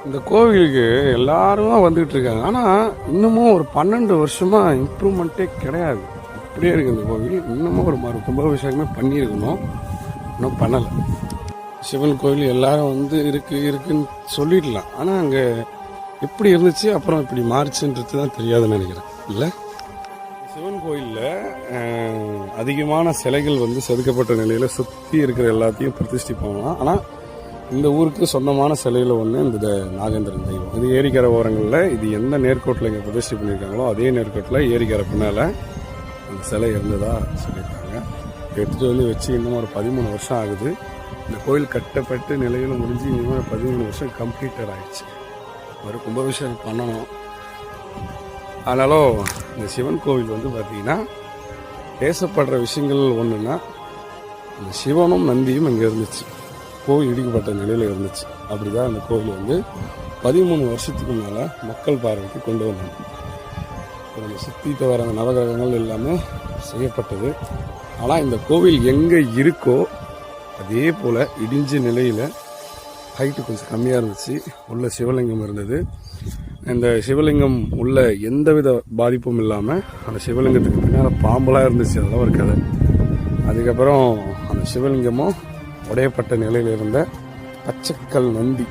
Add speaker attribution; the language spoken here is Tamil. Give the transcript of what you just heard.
Speaker 1: இந்த கோவிலுக்கு எல்லாரும் வந்துகிட்டு இருக்காங்க. ஆனால் இன்னமும் ஒரு 12 வருஷமா இம்ப்ரூவ்மெண்ட்டே கிடையாது. அப்படியே இருக்கு இந்த கோவில். இன்னமும் ஒரு கும்பாபிஷேகமே பண்ணியிருக்கணும், இன்னும் பண்ணலை. சிவன் கோவில் எல்லாரும் வந்து இருக்குன்னு சொல்லிடலாம். ஆனால் அங்கே எப்படி இருந்துச்சு அப்புறம் இப்படி மாறிச்சுன்றது தான் தெரியாதுன்னு நினைக்கிறேன். இல்லை, சிவன் கோயிலில் அதிகமான சிலைகள் வந்து செதுக்கப்பட்ட நிலையில் சுற்றி இருக்கிற எல்லாத்தையும் பிரதிஷ்டிப்பாங்க. ஆனால் இந்த ஊருக்கு சொந்தமான சிலையில் ஒன்று இந்த நாகேந்திரன் தெய்வம். இது ஏரிக்கரை ஓரங்களில் இது எந்த நேர்கோட்டில் இங்கே பிரதிஷ்டி பண்ணியிருக்காங்களோ அதே நேர்கோட்டில் ஏரிக்கரை பின்னால் அந்த சிலை இருந்ததாக சொல்லியிருக்காங்க. எடுத்துகிட்டு வந்து வச்சு இன்னும் ஒரு 13 வருஷம் ஆகுது. இந்த கோயில் கட்டப்பட்டு நிலையில் முடிஞ்சு இன்னும் 13 வருஷம் கம்ப்ளீட்டட் ஆகிடுச்சு. ஒரு கும்பாபிஷேகம் பண்ணணும். ஆனாலும் இந்த சிவன் கோவில் வந்து பார்த்திங்கன்னா பேசப்படுற விஷயங்கள் ஒன்றுன்னா, இந்த சிவனும் நந்தியும் இங்கே இருந்துச்சு. கோவில் இடிக்கப்பட்ட நிலையில் இருந்துச்சு. அப்படி தான் அந்த கோவில் வந்து 13 வருஷத்துக்கு மேலே மக்கள் பார்வைக்கு கொண்டு வந்தாங்க. நம்ம சுற்றிட்டு வர அந்த நவகிரகங்கள் எல்லாமே செய்யப்பட்டது. ஆனால் இந்த கோவில் எங்கே இருக்கோ அதே போல் இடிஞ்ச நிலையில் ஹைட்டு கொஞ்சம் கம்மியாக இருந்துச்சு. உள்ள சிவலிங்கம் இருந்தது. இந்த சிவலிங்கம் உள்ள எந்தவித பாதிப்பும் இல்லாமல் அந்த சிவலிங்கத்துக்கு பின்னால் பாம்பெலாம் இருந்துச்சு. அதெல்லாம் ஒரு கதை. அதுக்கப்புறம் அந்த சிவலிங்கமும் உடையப்பட்ட நிலையில் இருந்த பச்சைக்கல் நந்தி